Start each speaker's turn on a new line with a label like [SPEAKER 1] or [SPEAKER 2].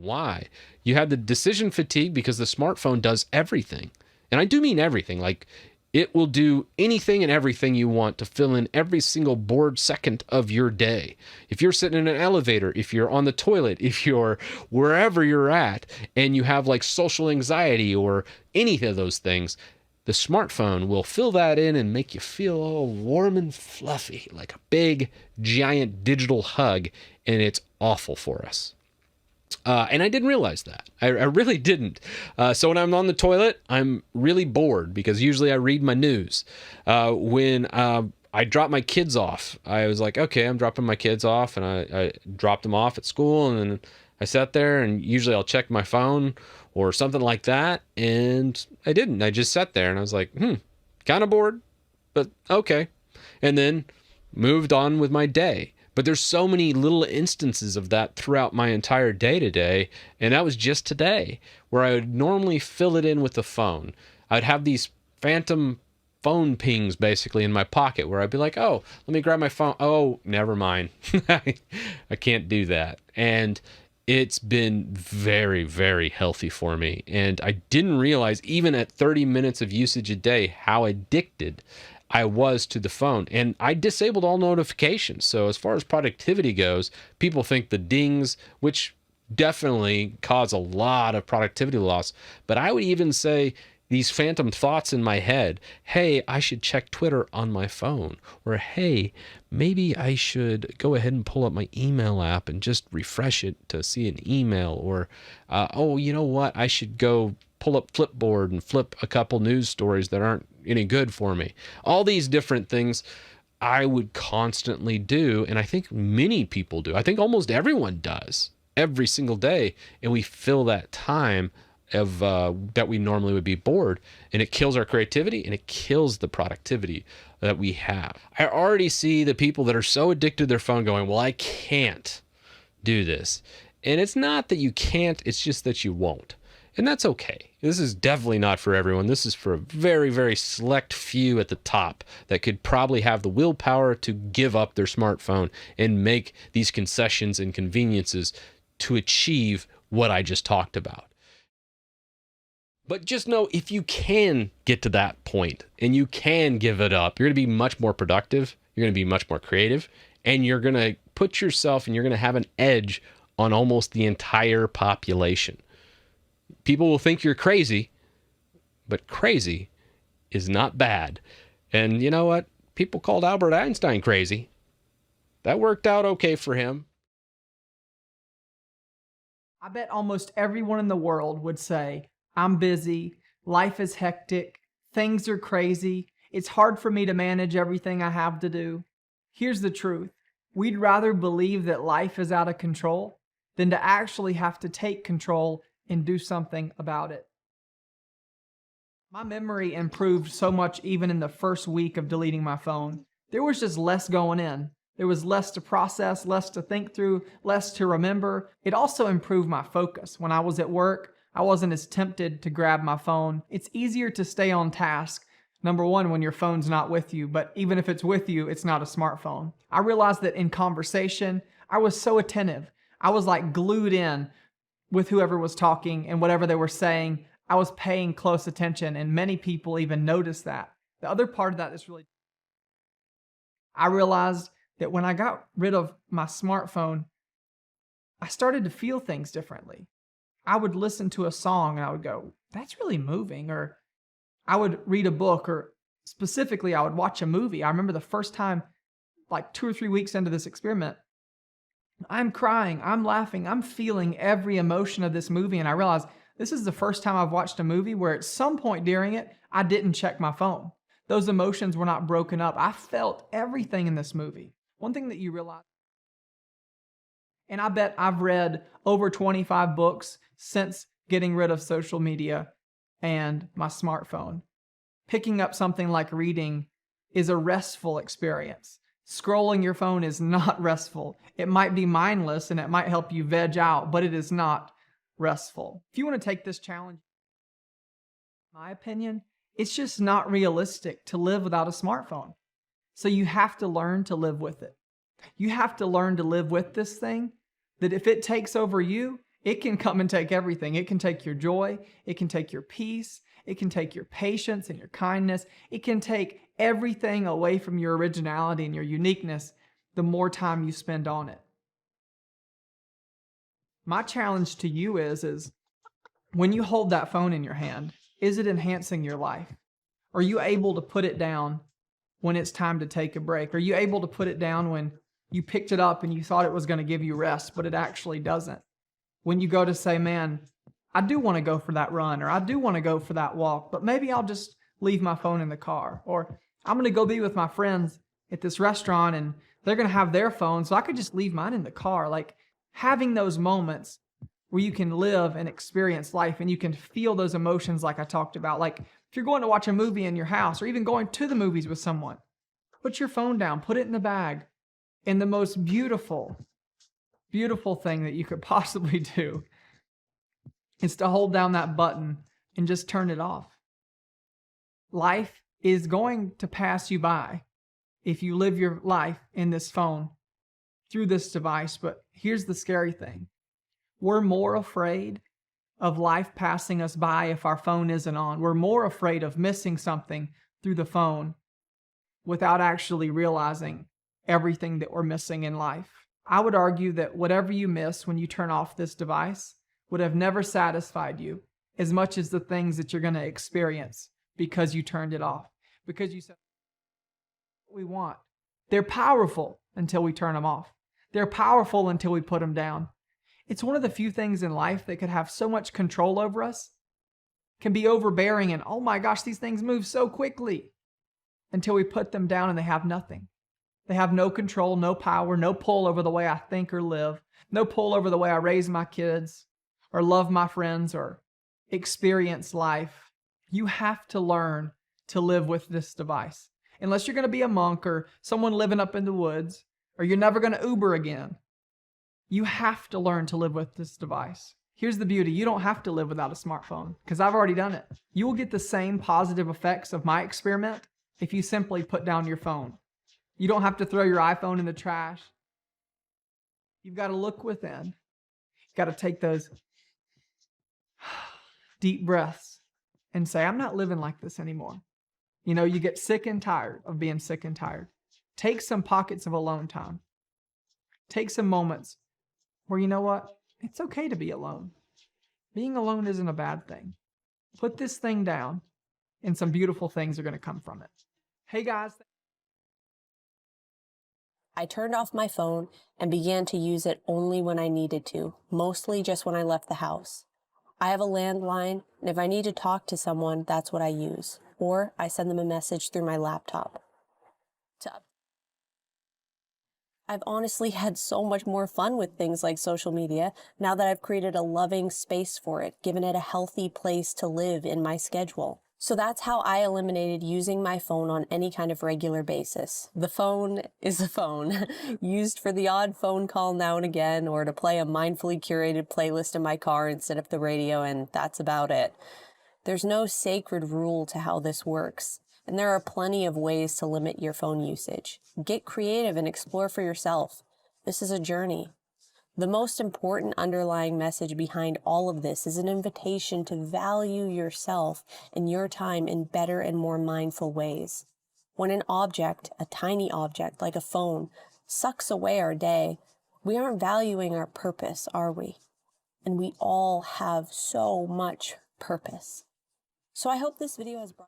[SPEAKER 1] Why? You have the decision fatigue because the smartphone does everything. And I do mean everything. Like, it will do anything and everything you want to fill in every single bored second of your day. If you're sitting in an elevator, if you're on the toilet, if you're wherever you're at, and you have like social anxiety or any of those things, the smartphone will fill that in and make you feel all warm and fluffy, like a big, giant digital hug, and it's awful for us. And I didn't realize that. I really didn't. So when I'm on the toilet, I'm really bored because usually I read my news. When I drop my kids off, I was like, okay, I'm dropping my kids off, and I dropped them off at school, and then I sat there, and usually I'll check my phone or something like that, and I didn't. I just sat there, and I was like, kind of bored, but okay. And then moved on with my day. But there's so many little instances of that throughout my entire day today, and that was just today, where I would normally fill it in with the phone. I'd have these phantom phone pings basically in my pocket where I'd be like, oh, let me grab my phone. Oh, never mind. I can't do that. And it's been very, very healthy for me. And I didn't realize, even at 30 minutes of usage a day, how addicted I was to the phone. And I disabled all notifications. So as far as productivity goes, people think the dings, which definitely cause a lot of productivity loss, but I would even say these phantom thoughts in my head, hey, I should check Twitter on my phone, or hey, maybe I should go ahead and pull up my email app and just refresh it to see an email, or oh, you know what, I should go pull up Flipboard and flip a couple news stories that aren't any good for me. All these different things I would constantly do, and I think many people do. I think almost everyone does every single day, and we fill that time of that we normally would be bored, and it kills our creativity and it kills the productivity that we have. I already see the people that are so addicted to their phone going, well, I can't do this. And it's not that you can't, it's just that you won't. And that's okay. This is definitely not for everyone. This is for a very, very select few at the top that could probably have the willpower to give up their smartphone and make these concessions and conveniences to achieve what I just talked about. But just know, if you can get to that point and you can give it up, you're going to be much more productive, you're going to be much more creative, and you're going to put yourself and you're going to have an edge on almost the entire population. People will think you're crazy, but crazy is not bad. And you know what? People called Albert Einstein crazy. That worked out okay for him.
[SPEAKER 2] I bet almost everyone in the world would say, I'm busy, life is hectic, things are crazy, it's hard for me to manage everything I have to do. Here's the truth. We'd rather believe that life is out of control than to actually have to take control and do something about it. My memory improved so much even in the first week of deleting my phone. There was just less going in. There was less to process, less to think through, less to remember. It also improved my focus. When I was at work, I wasn't as tempted to grab my phone. It's easier to stay on task, number one, when your phone's not with you, but even if it's with you, it's not a smartphone. I realized that in conversation, I was so attentive. I was like glued in with whoever was talking and whatever they were saying. I was paying close attention, and many people even noticed that. The other part of that is really, I realized that when I got rid of my smartphone, I started to feel things differently. I would listen to a song and I would go, that's really moving. Or I would read a book, or specifically, I would watch a movie. I remember the first time, like 2 or 3 weeks into this experiment, I'm crying, I'm laughing, I'm feeling every emotion of this movie. And I realized this is the first time I've watched a movie where at some point during it, I didn't check my phone. Those emotions were not broken up. I felt everything in this movie. One thing that you realize, and I bet I've read over 25 books since getting rid of social media and my smartphone. Picking up something like reading is a restful experience. Scrolling your phone is not restful. It might be mindless and it might help you veg out, but it is not restful. If you want to take this challenge, in my opinion, it's just not realistic to live without a smartphone. So you have to learn to live with it. You have to learn to live with this thing, that if it takes over you, It can come and take everything. It can take your joy. It can take your peace. It can take your patience and your kindness. It can take everything away from your originality and your uniqueness the more time you spend on it. My challenge to you is when you hold that phone in your hand, is it enhancing your life? Are you able to put it down when it's time to take a break? Are you able to put it down when you picked it up and you thought it was going to give you rest, but it actually doesn't? When you go to say, man, I do want to go for that run, or I do want to go for that walk, but maybe I'll just leave my phone in the car, or I'm going to go be with my friends at this restaurant and they're going to have their phone, so I could just leave mine in the car. Like, having those moments where you can live and experience life and you can feel those emotions like I talked about. Like, if you're going to watch a movie in your house or even going to the movies with someone, put your phone down, put it in the bag. And the most beautiful, beautiful thing that you could possibly do is to hold down that button and just turn it off. Life is going to pass you by if you live your life in this phone through this device. But here's the scary thing. We're more afraid of life passing us by if our phone isn't on. We're more afraid of missing something through the phone without actually realizing everything that we're missing in life. I would argue that whatever you miss when you turn off this device would have never satisfied you as much as the things that you're going to experience because you turned it off. Because you said, what we want. They're powerful until we turn them off. They're powerful until we put them down. It's one of the few things in life that could have so much control over us, can be overbearing, and oh my gosh, these things move so quickly, until we put them down and they have nothing. They have no control, no power, no pull over the way I think or live, no pull over the way I raise my kids or love my friends or experience life. You have to learn to live with this device. Unless you're going to be a monk or someone living up in the woods, or you're never going to Uber again. You have to learn to live with this device. Here's the beauty. You don't have to live without a smartphone because I've already done it. You will get the same positive effects of my experiment if you simply put down your phone. You don't have to throw your iPhone in the trash. You've got to look within. You've got to take those deep breaths and say, I'm not living like this anymore. You know, you get sick and tired of being sick and tired. Take some pockets of alone time. Take some moments where, you know what? It's okay to be alone. Being alone isn't a bad thing. Put this thing down and some beautiful things are going to come from it. Hey guys.
[SPEAKER 3] I turned off my phone and began to use it only when I needed to, mostly just when I left the house. I have a landline, and if I need to talk to someone, that's what I use. Or I send them a message through my laptop. I've honestly had so much more fun with things like social media now that I've created a loving space for it, given it a healthy place to live in my schedule. So that's how I eliminated using my phone on any kind of regular basis. The phone is a phone, used for the odd phone call now and again, or to play a mindfully curated playlist in my car instead of the radio, and that's about it. There's no sacred rule to how this works, and there are plenty of ways to limit your phone usage. Get creative and explore for yourself. This is a journey. The most important underlying message behind all of this is an invitation to value yourself and your time in better and more mindful ways. When an object, a tiny object like a phone, sucks away our day, we aren't valuing our purpose, are we? And we all have so much purpose. So I hope this video has brought